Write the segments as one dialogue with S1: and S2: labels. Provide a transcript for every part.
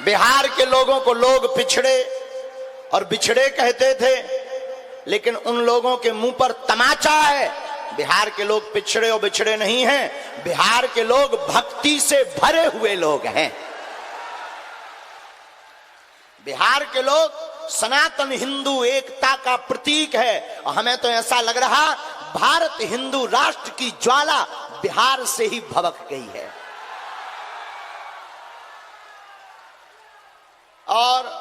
S1: बिहार के लोगों को लोग पिछड़े और बिछड़े कहते थे, लेकिन उन लोगों के मुंह पर तमाचा है। बिहार के लोग पिछड़े और बिछड़े नहीं हैं, बिहार के लोग भक्ति से भरे हुए लोग हैं। बिहार के लोग सनातन हिंदू एकता का प्रतीक है और हमें तो ऐसा लग रहा भारत हिंदू राष्ट्र की ज्वाला बिहार से ही भभक गई है। और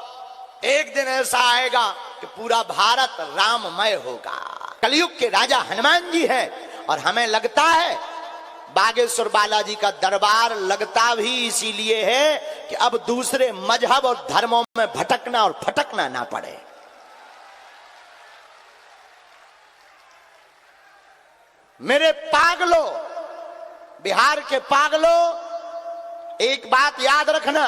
S1: एक दिन ऐसा आएगा कि पूरा भारत राममय होगा। कलयुग के राजा हनुमान जी हैं और हमें लगता है बागेश्वर बालाजी का दरबार लगता भी इसीलिए है कि अब दूसरे मजहब और धर्मों में भटकना और फटकना ना पड़े। मेरे पागलों, बिहार के पागलों, एक बात याद रखना,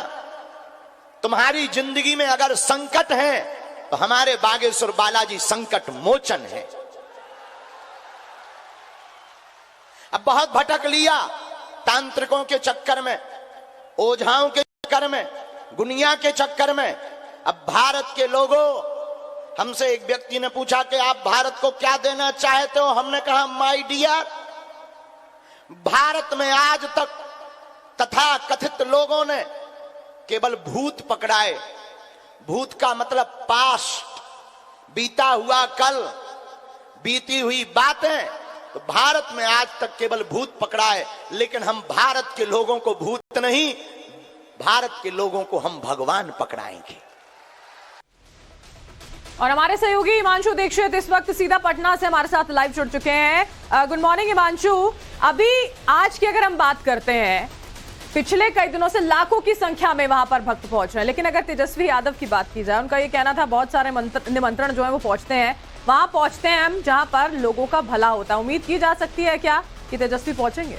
S1: तुम्हारी जिंदगी में अगर संकट है तो हमारे बागेश्वर बालाजी संकट मोचन है। अब बहुत भटक लिया तांत्रिकों के चक्कर में, ओझाओं के चक्कर में, गुनिया के चक्कर में। अब भारत के लोगों, हमसे एक व्यक्ति ने पूछा कि आप भारत को क्या देना चाहते हो? हमने कहा माय डियर, भारत में आज तक तथा कथित लोगों ने केवल भूत पकड़ाए। भूत का मतलब पास्ट, बीता हुआ कल, बीती हुई बातें। तो भारत में आज तक केवल भूत पकड़ाए, लेकिन हम भारत के लोगों को भूत नहीं, भारत के लोगों को हम भगवान पकड़ाएंगे।
S2: और हमारे सहयोगी हिमांशु दीक्षित इस वक्त सीधा पटना से हमारे साथ लाइव जुड़ चुके हैं। Good morning Himanshu. अभी आज की अगर हम बात करते हैं, पिछले कई दिनों से लाखों की संख्या में वहां पर भक्त पहुंच रहे हैं, लेकिन अगर तेजस्वी यादव की बात की जाए, उनका ये कहना था बहुत सारे निमंत्रण जो है वो पहुंचते हैं, वहां पहुंचते हैं हम जहां पर लोगों का भला होता है। उम्मीद की जा सकती है क्या कि तेजस्वी पहुंचेंगे?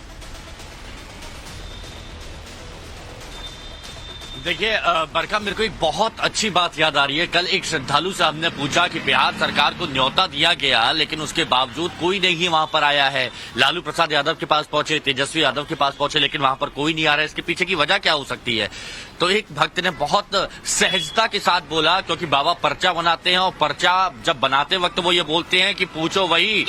S3: देखिए बरखा, मेरे को एक बहुत अच्छी बात याद आ रही है। कल एक श्रद्धालु से हमने पूछा कि बिहार सरकार को न्योता दिया गया, लेकिन उसके बावजूद कोई नहीं वहां पर आया है। लालू प्रसाद यादव के पास पहुंचे, तेजस्वी यादव के पास पहुंचे, लेकिन वहां पर कोई नहीं आ रहा है। इसके पीछे की वजह क्या हो सकती है? तो एक भक्त ने बहुत सहजता के साथ बोला, क्योंकि बाबा पर्चा बनाते हैं और पर्चा जब बनाते वक्त वो ये बोलते हैं कि पूछो वही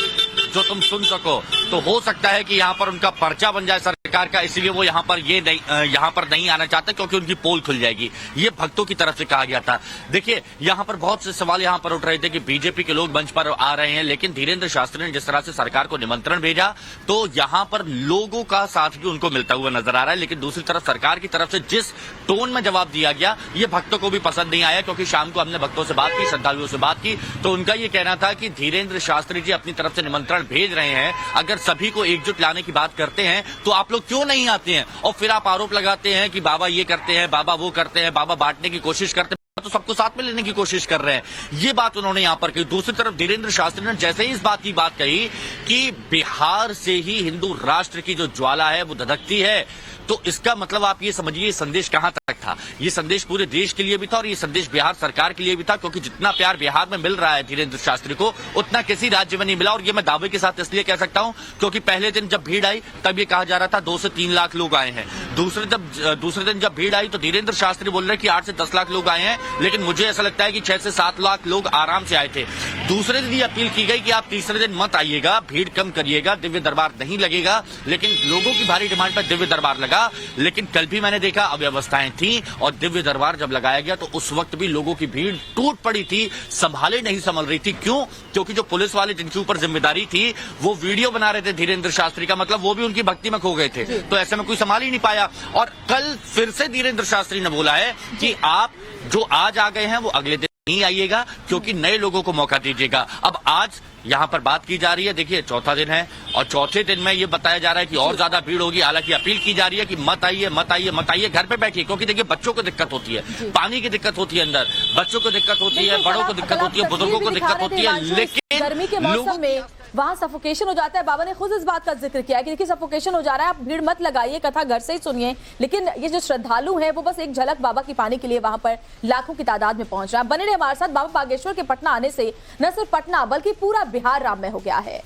S3: जो तुम सुन सको। तो हो सकता है कि यहाँ पर उनका पर्चा बन जाए सरकार का, इसीलिए वो यहाँ पर नहीं आना चाहते, क्योंकि उनकी पोल खुल जाएगी। ये भक्तों की तरफ से कहा गया था। देखिए यहाँ पर बहुत से सवाल यहाँ पर उठ रहे थे कि बीजेपी के लोग मंच पर आ रहे हैं, लेकिन धीरेन्द्र शास्त्री ने जिस तरह से सरकार को निमंत्रण भेजा, तो यहाँ पर लोगों का साथ भी उनको मिलता हुआ नजर आ रहा है। लेकिन दूसरी तरफ सरकार की तरफ से जिस टोन में जवाब दिया गया, ये भक्तों को भी पसंद नहीं आया, क्योंकि शाम को हमने भक्तों से बात की, श्रद्धालुओं से बात की, तो उनका ये कहना था कि धीरेन्द्र शास्त्री जी अपनी तरफ से निमंत्रण भेज रहे हैं, अगर सभी को एकजुट लाने की बात करते हैं तो आप लोग क्यों नहीं आते हैं? और फिर आप आरोप लगाते हैं कि बाबा ये करते हैं, बाबा वो करते हैं, बाबा बांटने की कोशिश करते हैं, तो सबको साथ में लेने की कोशिश कर रहे हैं। ये बात उन्होंने यहां पर कही। दूसरी तरफ धीरेन्द्र शास्त्री ने जैसे ही इस बात की बात कही कि बिहार से ही हिंदू राष्ट्र की जो ज्वाला है वो धधकती है, तो इसका मतलब आप ये समझिए ये संदेश कहां तक था? ये संदेश पूरे देश के लिए भी था और ये संदेश बिहार सरकार के लिए भी था, क्योंकि जितना प्यार बिहार में मिल रहा है धीरेन्द्र शास्त्री को, उतना किसी राज्य में नहीं मिला। और ये मैं दावे के साथ इसलिए कह सकता हूं क्योंकि पहले दिन जब भीड़ आई तब ये कहा जा रहा था 2 से 3 लाख लोग आए हैं। दूसरे दिन जब भीड़ आई तो धीरेन्द्र शास्त्री बोल रहे कि 8 से 10 लाख लोग आए हैं, लेकिन मुझे ऐसा लगता है कि 6 से 7 लाख लोग आराम से आए थे। दूसरे दिन ये अपील की गई कि आप तीसरे दिन मत आइएगा, भीड़ कम करिएगा, दिव्य दरबार नहीं लगेगा, लेकिन लोगों की भारी डिमांड पर दिव्य दरबार लगा। लेकिन कल भी मैंने देखा अव्यवस्थाएं थी और दिव्य दरबार जब लगाया गया तो उस वक्त भी लोगों की भीड़ टूट पड़ी थी, संभाले नहीं संभल रही थी। क्यों? क्योंकि जो पुलिस वाले जिनके ऊपर जिम्मेदारी थी वो वीडियो बना रहे थे धीरेन्द्र शास्त्री का, मतलब वो भी उनकी भक्ति में खो गए थे, तो ऐसे में कोई संभाल ही नहीं पाया। और कल फिर से धीरेन्द्र शास्त्री ने बोला है कि आप जो आज आ गए हैं वो अगले दिन नहीं आइएगा, क्योंकि नए लोगों को मौका दीजिएगा। अब आज यहाँ पर बात की जा रही है, देखिए चौथा दिन है और चौथे दिन में ये बताया जा रहा है कि और ज्यादा भीड़ होगी। हालांकि अपील की जा रही है कि मत आइए मत आइए मत आइए, घर पे बैठिए, क्योंकि देखिए बच्चों को दिक्कत होती है, पानी की दिक्कत होती है, अंदर बच्चों को दिक्कत होती है, बड़ों को दिक्कत होती है, बुजुर्गों को दिक्कत होती है, लेकिन
S2: गर्मी के मौसम में वहाँ सफोकेशन हो जाता है। बाबा ने खुद इस बात का जिक्र किया कि देखिए सफोकेशन हो जा रहा है, आप भीड़ मत लगाइए, कथा घर से ही सुनिए। लेकिन ये जो श्रद्धालु हैं वो बस एक झलक बाबा की पाने के लिए वहां पर लाखों की तादाद में पहुंच रहा है। बने रहे हमारे साथ। बाबा बागेश्वर के पटना आने से न सिर्फ पटना बल्कि पूरा बिहार राममय हो गया है।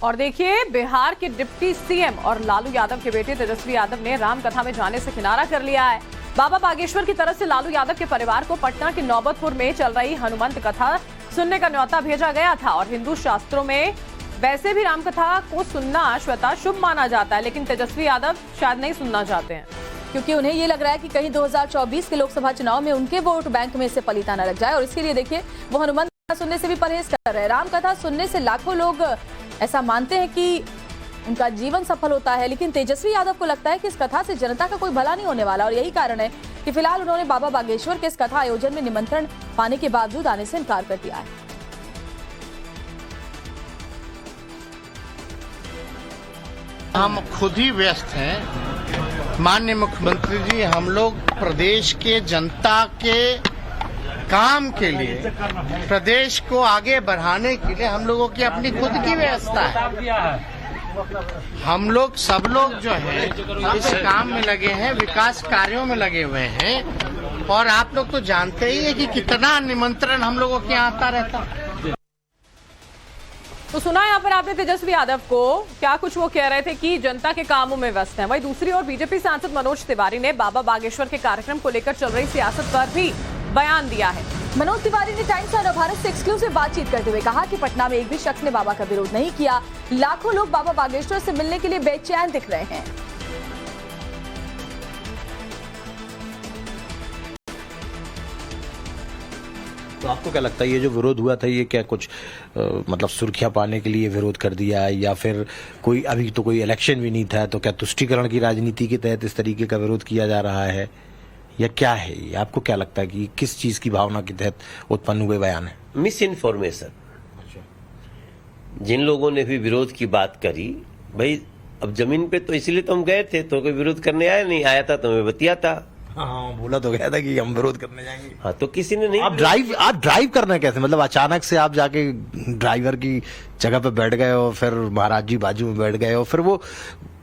S2: और देखिए बिहार के डिप्टी सीएम और लालू यादव के बेटे तेजस्वी यादव ने राम कथा में जाने से किनारा कर लिया है। बाबा बागेश्वर की तरफ से लालू यादव के परिवार को पटना के नौबतपुर में चल रही हनुमंत कथा सुनने का न्योता भेजा गया था और हिंदू शास्त्रों में वैसे भी रामकथा को सुनना श्वेता शुभ माना जाता है, लेकिन तेजस्वी यादव शायद नहीं सुनना चाहते हैं
S4: क्योंकि उन्हें ये लग रहा है कि कहीं 2024 के लोकसभा चुनाव में उनके वोट बैंक में से पलीता न लग जाए, और इसके लिए देखिए वो हनुमान कथा सुनने से भी परहेज कर रहे हैं। राम कथा सुनने से लाखों लोग ऐसा मानते हैं कि उनका जीवन सफल होता है, लेकिन तेजस्वी यादव को लगता है कि इस कथा से जनता का कोई भला नहीं होने वाला, और यही कारण है कि फिलहाल उन्होंने बाबा बागेश्वर के इस कथा आयोजन में निमंत्रण पाने के बावजूद आने से इनकार कर दिया है।
S5: हम खुद ही व्यस्त हैं माननीय मुख्यमंत्री जी। हम लोग प्रदेश के जनता के काम के लिए, प्रदेश को आगे बढ़ाने के लिए हम लोगों की अपनी खुद की व्यवस्था है। हम लोग सब लोग जो है इस काम में लगे हैं, विकास कार्यों में लगे हुए हैं, और आप लोग तो जानते ही है कि कितना निमंत्रण हम लोगों के यहाँ आता रहता है।
S2: तो सुना यहाँ पर आपने तेजस्वी यादव को, क्या कुछ वो कह रहे थे कि जनता के कामों में व्यस्त हैं। वहीं दूसरी ओर बीजेपी सांसद मनोज तिवारी ने बाबा बागेश्वर के कार्यक्रम को लेकर चल रही सियासत पर भी बयान दिया है।
S4: मनोज तिवारी ने टाइम्स ऑफ भारत से एक्सक्लूसिव बातचीत करते हुए कहा कि पटना में एक भी शख्स ने बाबा का विरोध नहीं किया, लाखों लोग बाबा बागेश्वर से मिलने के लिए बेचैन दिख रहे हैं।
S6: तो आपको क्या लगता है ये जो विरोध हुआ था, ये क्या कुछ मतलब सुर्खियां पाने के लिए विरोध कर दिया है, या फिर कोई अभी तो कोई इलेक्शन भी नहीं था, तो क्या तुष्टीकरण की राजनीति के तहत इस तरीके का विरोध किया जा रहा है, या क्या है ये? आपको क्या लगता है कि किस चीज की भावना के तहत उत्पन्न हुए बयान है?
S7: Miss information. जिन लोगों ने भी विरोध की बात करी, भाई अब जमीन पे तो इसलिए तो हम गए थे, तो कोई विरोध करने आया नहीं, आया था तो मैं बतिया था।
S6: हाँ, बोला तो गया था कि हम विरोध करने जाएंगे।
S7: हाँ, तो किसी ने नहीं।
S6: आप ड्राइव करना कैसे, मतलब अचानक से आप जाके ड्राइवर की जगह पे बैठ गए और फिर महाराज जी बाजू में बैठ गए, और फिर वो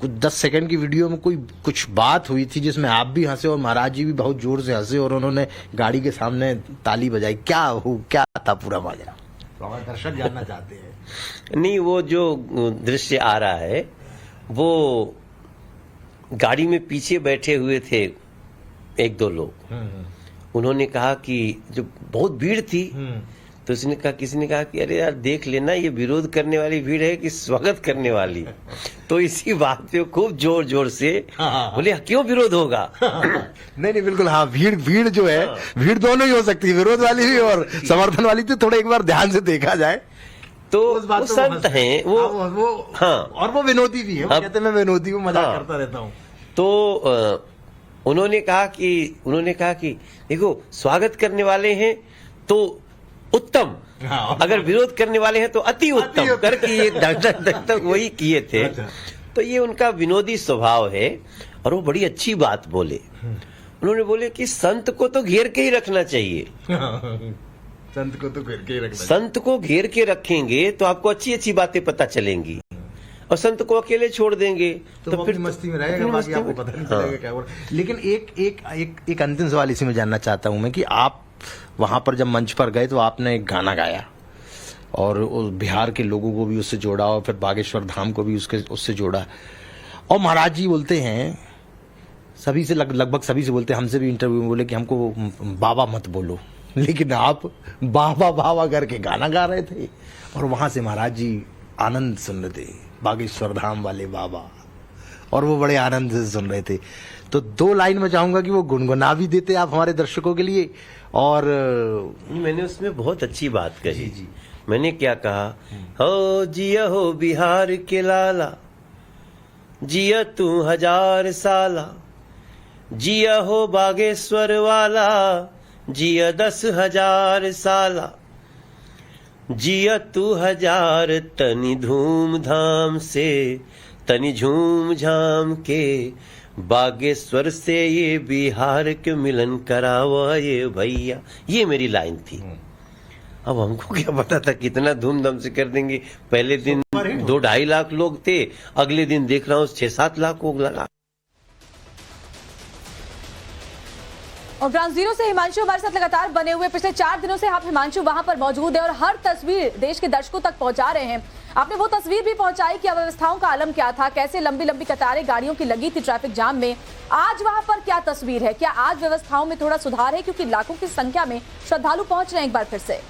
S6: 10 सेकंड की वीडियो में कोई कुछ बात हुई थी जिसमें आप भी हंसे और महाराज जी भी बहुत जोर से हंसे और उन्होंने गाड़ी के सामने ताली बजाई। क्या था पूरा माजरा? दर्शक जानना चाहते हैं।
S7: नहीं, वो जो दृश्य आ रहा है वो गाड़ी में पीछे बैठे हुए थे एक दो लोग। उन्होंने कहा कि जो बहुत भीड़ थी, तो उसने कहा, किसी ने कहा कि अरे यार देख लेना, ये विरोध करने वाली भीड़ है कि स्वागत करने वाली। तो इसी बात पे खूब जोर जोर से बोले क्यों विरोध होगा।
S6: नहीं बिल्कुल, हाँ, भीड़ जो है, भीड़ दोनों ही हो सकती है, विरोध वाली भी और समर्थन वाली। तो थोड़ा एक बार ध्यान से देखा जाए
S7: तो वो संत हैं, वो हाँ,
S6: और वो विनोदी भी है। वो कहते हैं मैं विनोदी हूँ, मजाक करता रहता हूँ।
S7: तो उन्होंने कहा कि देखो, स्वागत करने वाले हैं तो उत्तम, अगर विरोध करने वाले हैं तो अति उत्तम करके ये तक वही किए थे। तो ये उनका विनोदी स्वभाव है, और वो बड़ी अच्छी बात बोले। उन्होंने बोले कि संत को तो घेर के ही रखना चाहिए।
S6: संत को तो घेर के ही रखना,
S7: संत को घेर के रखेंगे तो आपको अच्छी अच्छी बातें पता चलेंगी, और संत को अकेले छोड़ देंगे तो फिर
S6: मस्ती में रहेगा, बाकी आपको पता नहीं चलेगा क्या हो रहा है। लेकिन एक अंतिम सवाल इसी में जानना चाहता हूं मैं कि आप वहां पर जब मंच पर गए तो आपने एक गाना गाया और बिहार के लोगों को भी उससे जोड़ा, और फिर बागेश्वर धाम को भी उससे जोड़ा, और महाराज जी बोलते हैं सभी से, लगभग सभी से बोलते हैं, हमसे भी इंटरव्यू में बोले कि हमको बाबा मत बोलो, लेकिन आप बाबा बाबा करके गाना गा रहे थे और वहां से महाराज जी आनंद सुन रहे थे, बागेश्वर धाम वाले बाबा, और वो बड़े आनंद से सुन रहे थे। तो 2 लाइन में चाहूंगा कि वो गुनगुना भी देते आप हमारे दर्शकों के लिए। और
S7: मैंने उसमें बहुत अच्छी बात कही। जी। मैंने क्या कहा, हो जिया हो बिहार के लाला, जिया तू 1000 साला, जिया हो बागेश्वर वाला, जिया 10,000 साला, जिया तू 1000 तनी धूमधाम से, तनी झूम झाम के, बागेश्वर से ये बिहार के मिलन करावा ये भैया। ये मेरी लाइन थी। अब हमको क्या पता था कितना धूमधाम से कर देंगे। पहले दिन 2-2.5 लाख लोग थे, अगले दिन देख रहा हूँ 6-7 लाख लोग लगा।
S4: और ग्राउंड जीरो से हिमांशु हमारे साथ लगातार बने हुए, पिछले 4 दिनों से आप हिमांशु वहां पर मौजूद है और हर तस्वीर देश के दर्शकों तक पहुंचा रहे हैं। आपने वो तस्वीर भी पहुंचाई कि अव्यवस्थाओं का आलम क्या था, कैसे लंबी लंबी कतारें गाड़ियों की लगी थी ट्रैफिक जाम में। आज वहां पर क्या तस्वीर है? क्या आज व्यवस्थाओं में थोड़ा सुधार है? क्योंकि लाखों की संख्या में श्रद्धालु पहुंच रहे हैं एक बार फिर से।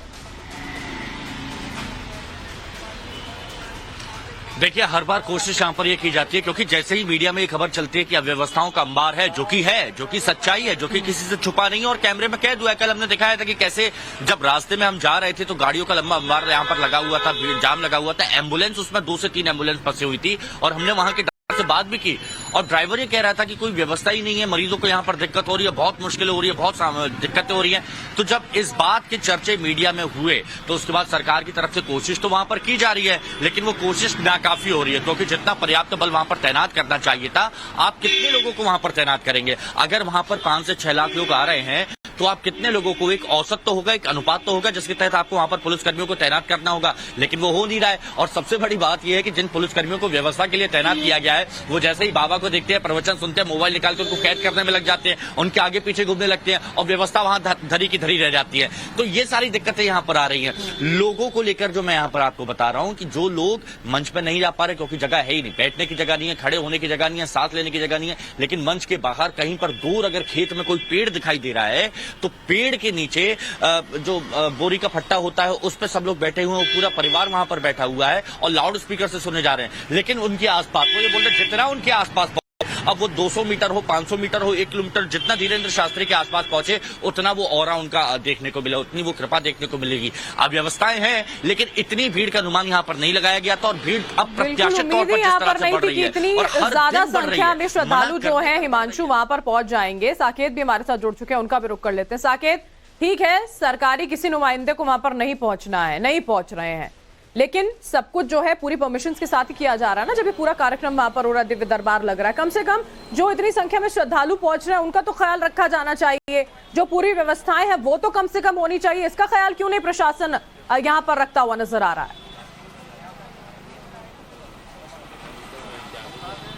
S3: देखिए, हर बार कोशिश यहाँ पर ये की जाती है, क्योंकि जैसे ही मीडिया में ये खबर चलती है कि अव्यवस्थाओं का अंबार है, जो कि सच्चाई है, जो कि किसी से छुपा नहीं है और कैमरे में कैद हुआ है। कल हमने दिखाया था कि कैसे जब रास्ते में हम जा रहे थे तो गाड़ियों का लंबा अंबार यहाँ पर लगा हुआ था, भीड़ जाम लगा हुआ था, एम्बुलेंस उसमें 2 से 3 एम्बुलेंस फंसी हुई थी और हमने वहां के से बात भी की और ड्राइवर ये कह रहा था कि कोई व्यवस्था ही नहीं है, मरीजों को यहाँ पर दिक्कत हो रही है, बहुत मुश्किलें हो रही है, बहुत दिक्कतें हो रही हैं। तो जब इस बात के चर्चे मीडिया में हुए तो उसके बाद सरकार की तरफ से कोशिश तो वहां पर की जा रही है, लेकिन वो कोशिश नाकाफी हो रही है, क्योंकि जितना पर्याप्त बल वहां पर तैनात करना चाहिए था, आप कितने लोगों को वहां पर तैनात करेंगे? अगर वहां पर 5 से 6 लाख लोग आ रहे हैं तो आप कितने लोगों को, एक औसत तो होगा, एक अनुपात तो होगा जिसके तहत आपको वहां पर पुलिसकर्मियों को तैनात करना होगा, लेकिन वो हो नहीं रहा है। और सबसे बड़ी बात यह है कि जिन पुलिसकर्मियों को व्यवस्था के लिए तैनात किया गया है, वो जैसे ही बाबा को देखते हैं, प्रवचन सुनते हैं, मोबाइल निकाल के उनको कैद करने में लग जाते हैं, उनके आगे पीछे घूमने लगते हैं और व्यवस्था वहां धरी की धरी रह जाती है। तो ये सारी दिक्कतें यहाँ पर आ रही हैं लोगों को लेकर। जो मैं यहाँ पर आपको बता रहा हूँ कि जो लोग मंच पर नहीं जा पा रहे क्योंकि जगह है ही नहीं, बैठने की जगह नहीं है, खड़े होने की जगह नहीं है, सांस लेने की जगह नहीं है, लेकिन मंच के बाहर कहीं पर दूर अगर खेत में कोई पेड़ दिखाई दे रहा है तो पेड़ के नीचे जो बोरी का फट्टा होता है उस पर सब लोग बैठे हुए हैं, पूरा परिवार वहां पर बैठा हुआ है और लाउड स्पीकर से सुने जा रहे हैं। लेकिन उनके आसपास, वो ये बोल रहे जितना उनके आसपास, अब वो 200 मीटर हो, 500 मीटर हो, 1 किलोमीटर, जितना धीरेन्द्र शास्त्री के आसपास पहुंचे उतना वो ऑरा उनका देखने को मिला, उतनी वो कृपा देखने को मिलेगी। अब व्यवस्थाएं हैं लेकिन इतनी भीड़ का अनुमान यहाँ पर नहीं लगाया गया था और भीड़ अब प्रत्याशित तौर पर जिस तरह से बढ़ रही है
S2: इतनी ज्यादा संख्या में श्रद्धालु जो है हिमांशु वहां पर पहुंच जाएंगे। साकेत भी हमारे साथ जुड़ चुके हैं, उनका भी रुख कर लेते हैं। साकेत, ठीक है, सरकारी किसी नुमाइंदे को वहां पर नहीं पहुंचना है, नहीं पहुंच रहे हैं, लेकिन सब कुछ जो है पूरी परमिशन के साथ ही किया जा रहा है ना। जब ये पूरा कार्यक्रम वहां पर हो रहा है, दिव्य दरबार लग रहा है, कम से कम जो इतनी संख्या में श्रद्धालु पहुंच रहे हैं उनका तो ख्याल रखा जाना चाहिए, जो पूरी व्यवस्थाएं हैं वो तो कम से कम होनी चाहिए। इसका ख्याल क्यों नहीं प्रशासन यहां पर रखता हुआ नजर आ रहा है?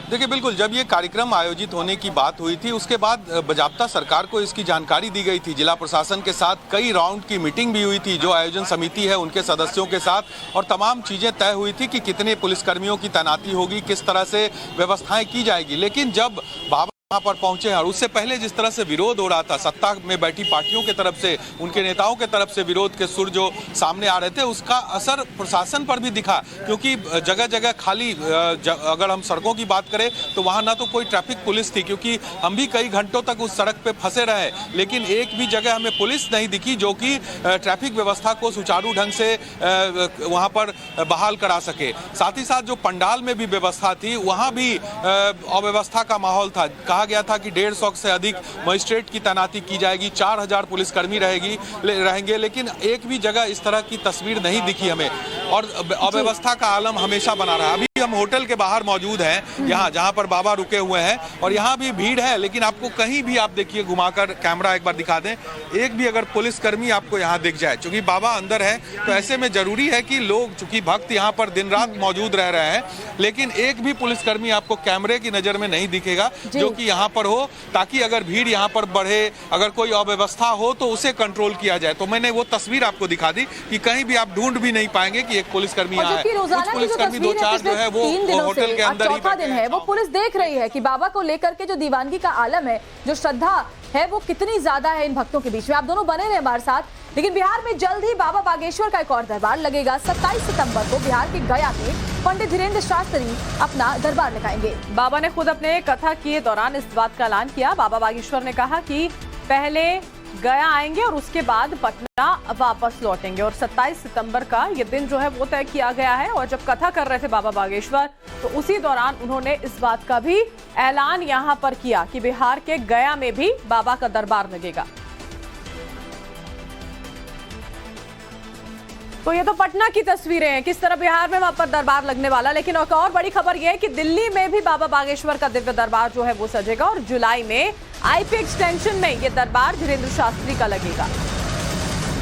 S8: देखिए, बिल्कुल, जब ये कार्यक्रम आयोजित होने की बात हुई थी उसके बाद बजाबता सरकार को इसकी जानकारी दी गई थी। जिला प्रशासन के साथ कई राउंड की मीटिंग भी हुई थी, जो आयोजन समिति है उनके सदस्यों के साथ, और तमाम चीजें तय हुई थी कि कितने पुलिसकर्मियों की तैनाती होगी, किस तरह से व्यवस्थाएं की जाएगी। लेकिन जब बाबा वहाँ पर पहुंचे हैं और उससे पहले जिस तरह से विरोध हो रहा था, सत्ता में बैठी पार्टियों के तरफ से, उनके नेताओं के तरफ से विरोध के सुर जो सामने आ रहे थे, उसका असर प्रशासन पर भी दिखा। क्योंकि जगह जगह खाली, अगर हम सड़कों की बात करें तो वहाँ ना तो कोई ट्रैफिक पुलिस थी, क्योंकि हम भी कई घंटों तक उस सड़क पे फंसे रहे, लेकिन एक भी जगह हमें पुलिस नहीं दिखी जो कि ट्रैफिक व्यवस्था को सुचारू ढंग से वहाँ पर बहाल करा सके। साथ ही साथ जो पंडाल में भी व्यवस्था थी वहाँ भी अव्यवस्था का माहौल था। कहा गया था कि 150 से अधिक मजिस्ट्रेट की तैनाती की जाएगी, 4000 पुलिसकर्मी रहेंगे, लेकिन एक भी जगह इस तरह की तस्वीर नहीं दिखी हमें और अव्यवस्था का आलम हमेशा बना रहा। अभी हम होटल के बाहर मौजूद हैं, यहाँ जहाँ पर बाबा रुके हुए हैं, और यहाँ भी भीड़ है, लेकिन आपको कहीं भी, आप देखिए घुमाकर कैमरा एक बार दिखा दें, एक भी अगर पुलिसकर्मी आपको यहाँ दिख जाए, क्योंकि बाबा अंदर है, तो ऐसे में जरूरी है कि लोग, चूंकि भक्त यहाँ पर दिन रात मौजूद रह रहे हैं, लेकिन एक भी पुलिसकर्मी आपको कैमरे की नजर में नहीं दिखेगा जो कि यहाँ पर हो, ताकि अगर भीड़ यहाँ पर बढ़े, अगर कोई अव्यवस्था हो तो उसे कंट्रोल किया जाए। तो मैंने वो तस्वीर आपको दिखा दी कि कहीं भी आप ढूंढ भी नहीं पाएंगे कि एक पुलिसकर्मी यहाँ है। कुछ पुलिसकर्मी 2-4 जो है वो होटल के अंदर ही
S4: चौथा दिन है, वो पुलिस देख रही है कि बाबा को लेकर के जो दीवानगी का आलम है, जो श्रद्धा है, वो कितनी ज्यादा है इन भक्तों के बीच में। आप दोनों बने रहे हमारे साथ। लेकिन बिहार में जल्द ही बाबा बागेश्वर का एक और दरबार लगेगा। 27 सितंबर को बिहार के गया में पंडित धीरेन्द्र शास्त्री अपना दरबार लगाएंगे।
S2: बाबा ने खुद अपने कथा के दौरान इस बात का ऐलान किया। बाबा बागेश्वर ने कहा कि पहले गया आएंगे और उसके बाद पटना वापस लौटेंगे, और 27 सितंबर का ये दिन जो है वो तय किया गया है। और जब कथा कर रहे थे बाबा बागेश्वर, तो उसी दौरान उन्होंने इस बात का भी ऐलान यहां पर किया कि बिहार के गया में भी बाबा का दरबार लगेगा। तो ये तो पटना की तस्वीरें हैं, किस तरह बिहार में वहां पर दरबार लगने वाला। लेकिन एक और बड़ी खबर यह है कि दिल्ली में भी बाबा बागेश्वर का दिव्य दरबार जो है वो सजेगा, और जुलाई में आईपी एक्सटेंशन में ये दरबार धीरेन्द्र शास्त्री का लगेगा।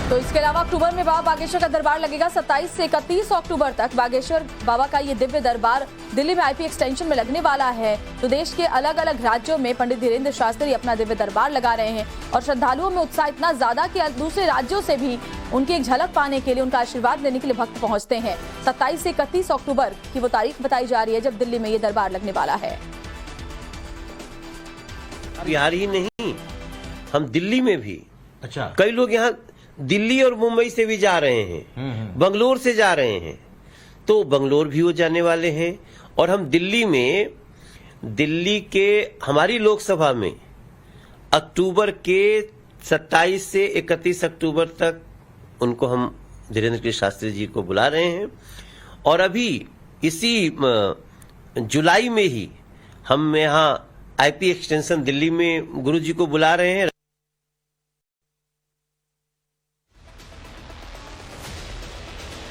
S4: तो इसके अलावा अक्टूबर में बाबा बागेश्वर का दरबार लगेगा। 27 से 31 अक्टूबर तक बागेश्वर बाबा का ये दिव्य दरबार दिल्ली में आईपी एक्सटेंशन में लगने वाला है। तो देश के अलग अलग राज्यों में पंडित धीरेन्द्र शास्त्री अपना दिव्य दरबार लगा रहे हैं, और श्रद्धालुओं में उत्साह इतना ज्यादा कि दूसरे राज्यों से भी उनकी एक झलक पाने के लिए, उनका आशीर्वाद लेने के लिए भक्त पहुंचते हैं। 27 से 31 अक्टूबर की वो तारीख बताई जा रही है जब दिल्ली में ये दरबार लगने वाला है।
S7: बिहार ही नहीं, हम दिल्ली में भी,
S6: अच्छा,
S7: कई लोग यहाँ दिल्ली और मुंबई से भी जा रहे हैं, बंगलोर से जा रहे हैं, तो बंगलोर भी वो जाने वाले हैं। और हम दिल्ली के हमारी लोकसभा में अक्टूबर के 27 से 31 अक्टूबर तक उनको हम धीरेन्द्र कृष्ण शास्त्री जी को बुला रहे हैं। और अभी इसी जुलाई में ही हम यहाँ आईपी एक्सटेंशन दिल्ली में गुरु जी को बुला रहे हैं।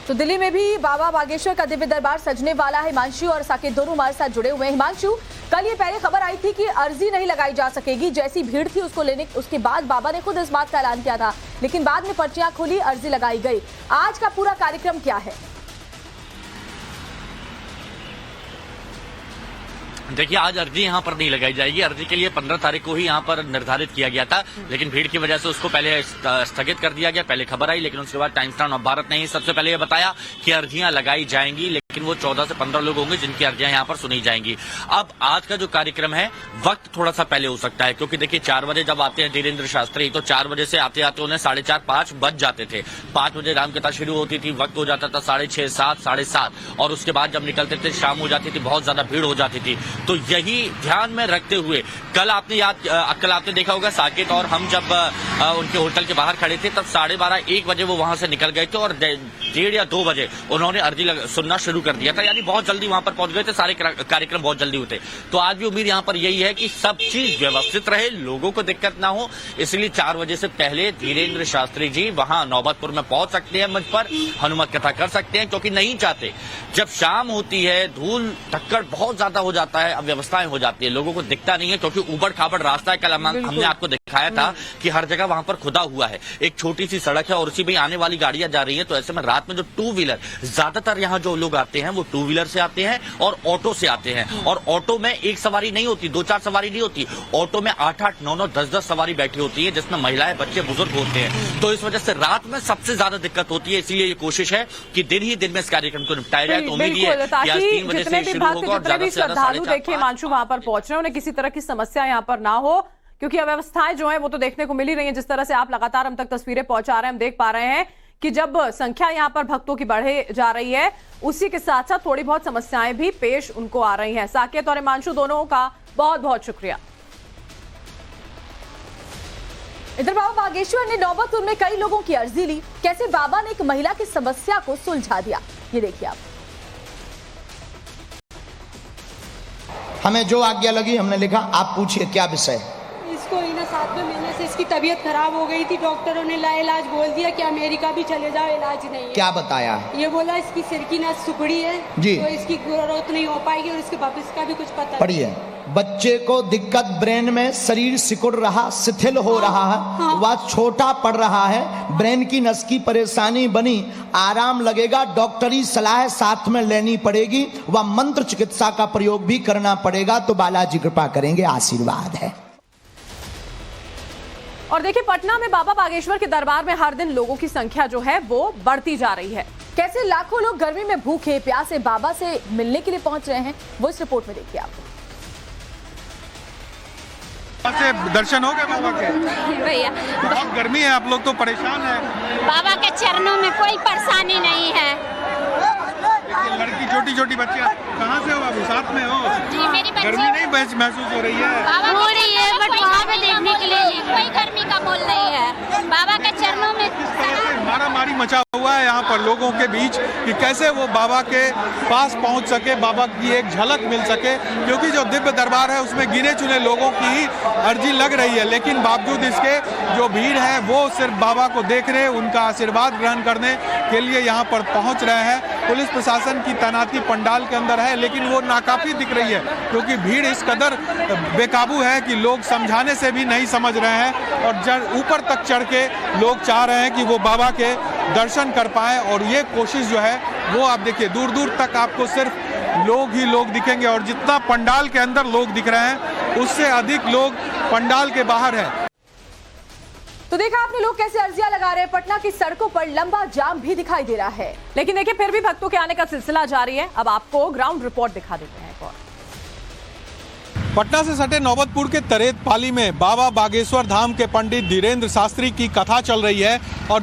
S4: तो दिल्ली में भी बाबा बागेश्वर का दिव्य दरबार सजने वाला है। हिमांशु और साकेत दोनों हमारे साथ जुड़े हुए हैं। हिमांशु, कल ये पहले खबर आई थी कि अर्जी नहीं लगाई जा सकेगी, जैसी भीड़ थी उसको लेने, उसके बाद बाबा ने खुद इस बात का ऐलान किया था, लेकिन बाद में पर्चियां खुली, अर्जी लगाई गई। आज का पूरा कार्यक्रम क्या है?
S3: देखिए, आज अर्जी यहाँ पर नहीं लगाई जाएगी। अर्जी के लिए 15 तारीख को ही यहाँ पर निर्धारित किया गया था, लेकिन भीड़ की वजह से उसको पहले स्थगित कर दिया गया। पहले खबर आई, लेकिन उसके बाद टाइम्स टाउन ऑफ भारत ने ही सबसे पहले ये बताया कि अर्जियां लगाई जाएंगी, लेकिन वो 14 से 15 लोग होंगे जिनकी अर्जियां यहाँ पर सुनी जाएंगी। अब आज का जो कार्यक्रम है, वक्त थोड़ा सा पहले हो सकता है, क्योंकि देखिए 4 बजे जब आते हैं धीरेन्द्र शास्त्री, तो 4 बजे से आते आते उन्हें 4:30 5 बज जाते थे। 5 बजे रामकथा शुरू होती थी, वक्त हो जाता था 6:30 7 7:30, और उसके बाद जब निकलते थे शाम हो जाती थी, बहुत ज्यादा भीड़ हो जाती थी। तो यही ध्यान में रखते हुए कल आपने देखा होगा, साकेत और हम जब उनके होटल के बाहर खड़े थे, तब 12:30 1 बजे वो वहां से निकल गए थे और 1:30 या 2 बजे उन्होंने अर्जी सुनना शुरू कर दिया था। यानी बहुत जल्दी वहां पर पहुंच गए थे, सारे कार्यक्रम बहुत जल्दी होते। तो आज भी उम्मीद यहां पर यही है कि सब चीज व्यवस्थित रहे, लोगों को दिक्कत ना हो, इसलिए 4 बजे से पहले धीरेन्द्र शास्त्री जी वहां नौबतपुर में पहुंच सकते हैं, मंच पर हनुमत कथा कर सकते हैं, क्योंकि नहीं चाहते जब शाम होती है, धूल धक्कड़ बहुत ज्यादा हो जाता है, अव्यवस्थाएं हो जाती है, लोगों को दिखता नहीं है, क्योंकि उबड़ खाबड़ रास्ता है। कल हमने आपको दिखाया था कि हर जगह वहां पर खुदा हुआ है, एक छोटी सी सड़क है और उसी में आने वाली गाड़ियां जा रही हैं। तो ऐसे में रात में जो 2 व्हीलर, ज्यादातर यहाँ जो लोग आते हैं वो 2 व्हीलर से आते हैं और ऑटो से आते हैं, और ऑटो में एक सवारी नहीं होती, 2-4 सवारी नहीं होती, ऑटो में 8-8 9-9 10-10 सवारी बैठी होती है, जिसमें महिलाएं, बच्चे, बुजुर्ग होते हैं। तो इस वजह से रात में सबसे ज्यादा दिक्कत होती है, इसलिए ये कोशिश है कि दिन ही दिन में इस कार्यक्रम को निपटाया जाए। तो उम्मीद है कि आज 3 बजे से शुरू होगा और ज्यादा से ज्यादा
S2: श्रद्धालु देखिए मानसू वहां पर पहुंच रहे हैं, उन्हें किसी तरह की समस्या यहाँ पर ना हो, क्योंकि अव्यवस्थाएं जो है वो तो देखने को मिल ही रही है। जिस तरह से आप लगातार हम तक तस्वीरें पहुंचा रहे हैं, हम देख पा रहे हैं कि जब संख्या यहाँ पर भक्तों की बढ़े जा रही है, उसी के साथ साथ थोड़ी बहुत समस्याएं भी पेश उनको आ रही हैं। साकेत और हिमांशु दोनों का बहुत बहुत शुक्रिया।
S4: इधर बाबा बागेश्वर ने नौबतपुर में कई लोगों की अर्जी ली, कैसे बाबा ने एक महिला की समस्या को सुलझा दिया, ये देखिए आप।
S1: हमें जो आज्ञा लगी हमने लिखा, आप पूछिए क्या विषय।
S9: इसको 7वें महीने से इसकी तबीयत खराब हो गई थी, डॉक्टरों ने लाइलाज बोल दिया कि अमेरिका भी चले जाओ, इलाज नहीं है।
S1: क्या बताया?
S9: ये बोला इसकी सिर की नस सिकुड़ी है
S1: जी,
S9: तो इसकी ग्रोथ नहीं हो पाएगी, और इसके भविष्य का भी कुछ पता नहीं।
S1: पढ़िए, बच्चे को दिक्कत ब्रेन में, शरीर सिकुड़ रहा, शिथिल हो रहा है, वह छोटा पड़ रहा है, ब्रेन की नस की परेशानी बनी, आराम लगेगा, डॉक्टरी सलाह साथ में लेनी पड़ेगी, वह मंत्र चिकित्सा का प्रयोग भी करना पड़ेगा। तो बालाजी कृपा करेंगे, आशीर्वाद है।
S2: और देखिए, पटना में बाबा बागेश्वर के दरबार में हर दिन लोगों की संख्या जो है वो बढ़ती जा रही है।
S4: कैसे लाखों लोग गर्मी में भूखे प्यासे बाबा से मिलने के लिए पहुंच रहे हैं, वो इस रिपोर्ट में देखिए आप।
S8: से दर्शन हो गए बाबा के?
S10: भैया
S8: बहुत गर्मी है, आप लोग तो परेशान हैं।
S10: बाबा के चरणों में कोई परेशानी नहीं है।
S8: लड़की छोटी छोटी बच्चियाँ कहाँ से हो बाबू? साथ में हो?
S10: जी, मेरी
S8: गर्मी नहीं महसूस हो रही है?
S10: हो रही है, बट वहाँ पे देखने के लिए कोई गर्मी का मोल नहीं है। बाबा के चरणों में
S8: मारामारी मचा हुआ है यहाँ पर लोगों के बीच कि कैसे वो बाबा के पास पहुँच सके, बाबा की एक झलक मिल सके, क्योंकि जो दिव्य दरबार है उसमें गिने चुने लोगों की ही अर्जी लग रही है, लेकिन बावजूद इसके जो भीड़ है वो सिर्फ बाबा को देखने, उनका आशीर्वाद ग्रहण करने के लिए यहाँ पर पहुँच रहे हैं। पुलिस प्रशासन की तैनाती पंडाल के अंदर है, लेकिन वो नाकाफी दिख रही है, क्योंकि भीड़ इस कदर बेकाबू है कि लोग समझाने से भी नहीं समझ रहे हैं, और ऊपर तक चढ़ के लोग चाह रहे हैं कि वो बाबा के दर्शन कर पाए। और ये कोशिश जो है वो आप देखिए, दूर दूर तक आपको सिर्फ लोग ही लोग दिखेंगे, और जितना पंडाल के अंदर लोग दिख रहे हैं उससे अधिक लोग पंडाल के बाहर हैं।
S4: तो देखा आपने लोग कैसे अर्जियां लगा रहे हैं। पटना की सड़कों पर लंबा जाम भी दिखाई दे रहा है।
S2: लेकिन देखिए फिर भी भक्तों के आने का सिलसिला जारी है। अब आपको ग्राउंड रिपोर्ट दिखा देते हैं। और
S8: पटना से सटे नौबतपुर के तरेत पाली में बाबा बागेश्वर धाम के पंडित धीरेन्द्र शास्त्री की कथा चल रही है और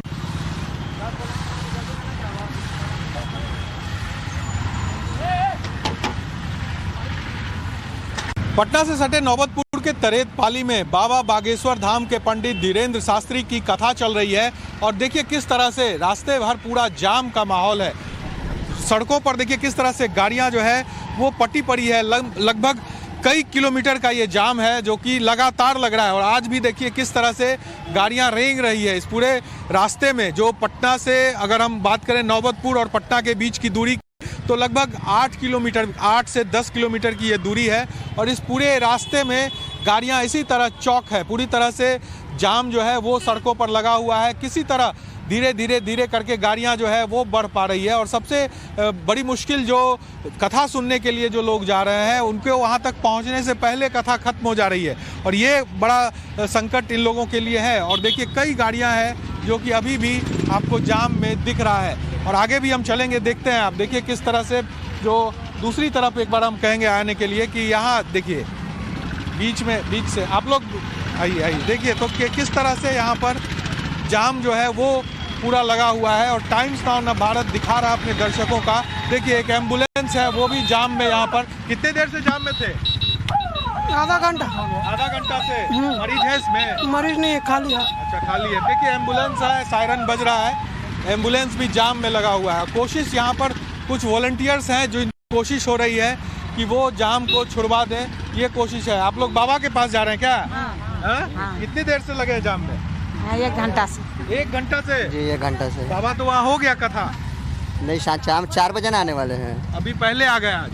S8: पटना से सटे नौबतपुर के तरेत पाली में बाबा बागेश्वर धाम के पंडित धीरेन्द्र शास्त्री की कथा चल रही है और देखिए किस तरह से रास्ते भर पूरा जाम का माहौल है। सड़कों पर देखिए किस तरह से गाड़ियां जो है वो पटी पड़ी है। लगभग कई किलोमीटर का ये जाम है जो कि लगातार लग रहा है। और आज भी देखिए किस तरह से गाड़ियां रेंग रही है इस पूरे रास्ते में। जो पटना से अगर हम बात करें नौबतपुर और पटना के बीच की दूरी तो लगभग 8 से 10 किलोमीटर की ये दूरी है और इस पूरे रास्ते में गाड़ियां इसी तरह चौक है। पूरी तरह से जाम जो है वो सड़कों पर लगा हुआ है। किसी तरह धीरे करके गाड़ियां जो है वो बढ़ पा रही है। और सबसे बड़ी मुश्किल जो कथा सुनने के लिए जो लोग जा रहे हैं उनके वहां तक पहुंचने से पहले कथा खत्म हो जा रही है और ये बड़ा संकट इन लोगों के लिए है। और देखिए कई गाड़ियां हैं जो कि अभी भी आपको जाम में दिख रहा है और आगे भी हम चलेंगे, देखते हैं। आप देखिए किस तरह से जो दूसरी तरफ एक बार हम कहेंगे आने के लिए कि यहाँ देखिए बीच से आप लोग आइए देखिए तो किस तरह से यहाँ पर जाम जो है वो पूरा लगा हुआ है। और टाइम्स नाउ ना भारत दिखा रहा है अपने दर्शकों का। देखिए एक एम्बुलेंस है वो भी जाम में। यहाँ पर कितने देर से जाम में थे?
S11: आधा घंटा से।
S8: मरीज है इसमें?
S11: मरीज नहीं है, खाली है।
S8: अच्छा खाली है। देखिए एम्बुलेंस है, सायरन बज रहा है, एम्बुलेंस भी जाम में लगा हुआ है। कोशिश यहाँ पर कुछ वॉलंटियर्स हैं जो कोशिश हो रही है कि वो जाम को छुड़वा दें, ये कोशिश है। आप लोग बाबा के पास जा रहे हैं क्या? हाँ। कितनी देर से लगे जाम में?
S11: 1 घंटा से।
S8: 1 घंटा से
S11: जी 1 घंटा से।
S8: बाबा तो वहाँ हो गया कथा?
S11: नहीं, शाम 4 बजे आने वाले हैं।
S8: अभी पहले आ गए आज?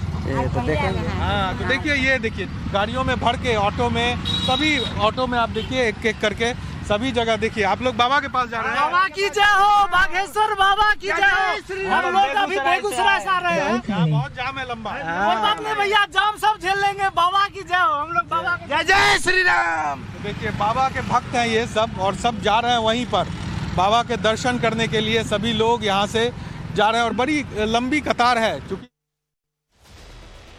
S11: तो देखेंगे।
S8: हाँ तो देखिए ये देखिए गाड़ियों में भर के ऑटो में, सभी ऑटो में आप देखिए एक करके सभी जगह देखिए। आप लोग बाबा के पास जा रहे हैं?
S11: बाबा की जय हो, बागेश्वर बाबा की जय हो। हम लोग अभी बेगूसराय से आ रहे हैं।
S8: बहुत जाम है लंबा।
S11: कोई बात नहीं भैया, जाम सब झेल लेंगे। बाबा की जय हो। हम लोग बाबा जय जय श्री राम।
S8: तो देखिए बाबा के भक्त हैं ये सब और सब जा रहे हैं वहीं पर बाबा के दर्शन करने के लिए। सभी लोग यहाँ से जा रहे हैं और बड़ी लंबी कतार है। चूंकि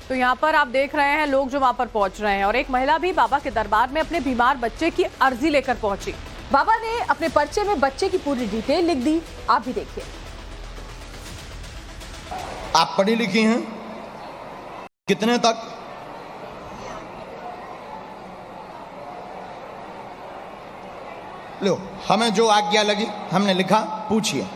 S2: तो यहाँ पर आप देख रहे हैं लोग जो वहां पर पहुंच रहे हैं और एक महिला भी बाबा के दरबार में अपने बीमार बच्चे की अर्जी लेकर पहुंची।
S4: बाबा ने अपने पर्चे में बच्चे की पूरी डिटेल लिख दी, आप भी देखिए।
S1: आप पढ़ी लिखी हैं? कितने तक? लो, हमें जो आज्ञा लगी हमने लिखा, पूछिए।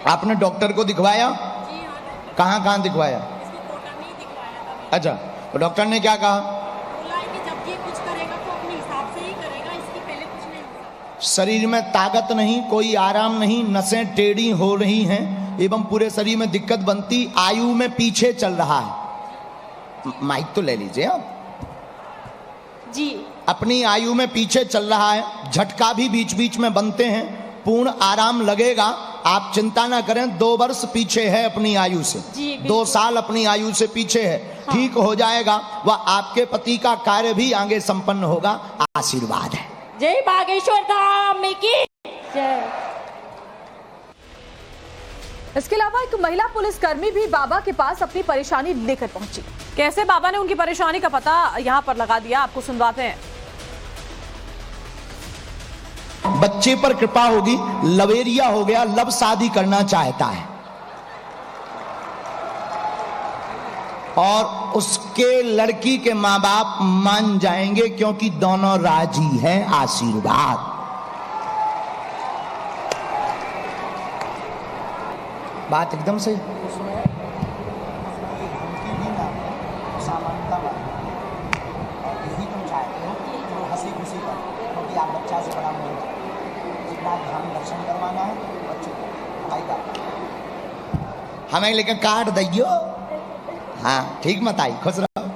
S1: आपने डॉक्टर को दिखवाया?
S9: जी हाँ।
S1: कहाँ दिखवाया?
S9: इसकी कोटा में ही दिखवाया था।
S1: अच्छा, तो डॉक्टर ने क्या कहा?
S9: बोला है कि जब ये कुछ करेगा तो अपने हिसाब से ही करेगा, इसकी पहले कुछ नहीं होगा।
S1: शरीर में ताकत नहीं, कोई आराम नहीं, नसें टेढ़ी हो रही हैं एवं पूरे शरीर में दिक्कत बनती, आयु में पीछे चल रहा है। माइक तो ले लीजिए आप
S9: जी।
S1: अपनी आयु में पीछे चल रहा है, झटका भी बीच बीच में बनते हैं, पूर्ण आराम लगेगा। आप चिंता ना करें, 2 वर्ष पीछे है अपनी आयु से, 2 साल अपनी आयु से पीछे है। हाँ। ठीक हो जाएगा। वह आपके पति का कार्य भी आगे संपन्न होगा। आशीर्वाद है।
S9: जय बागेश्वर धाम की जय।
S4: इसके अलावा एक महिला पुलिसकर्मी भी बाबा के पास अपनी परेशानी लेकर पहुंची।
S2: कैसे बाबा ने उनकी परेशानी का पता यहाँ पर लगा दिया, आपको सुनवाते हैं।
S1: बच्चे पर कृपा होगी, लवेरिया हो गया, लब शादी करना चाहता है और उसके लड़की के माँ बाप मान जाएंगे क्योंकि दोनों राजी हैं। आशीर्वाद। बात एकदम से हंसी खुशी पर, क्योंकि आप बच्चा से बड़ा नहीं, जितना हम दर्शन करवाना है बच्चों को हमें लेकर काट दियो। हाँ ठीक मत आई, खुश रहो।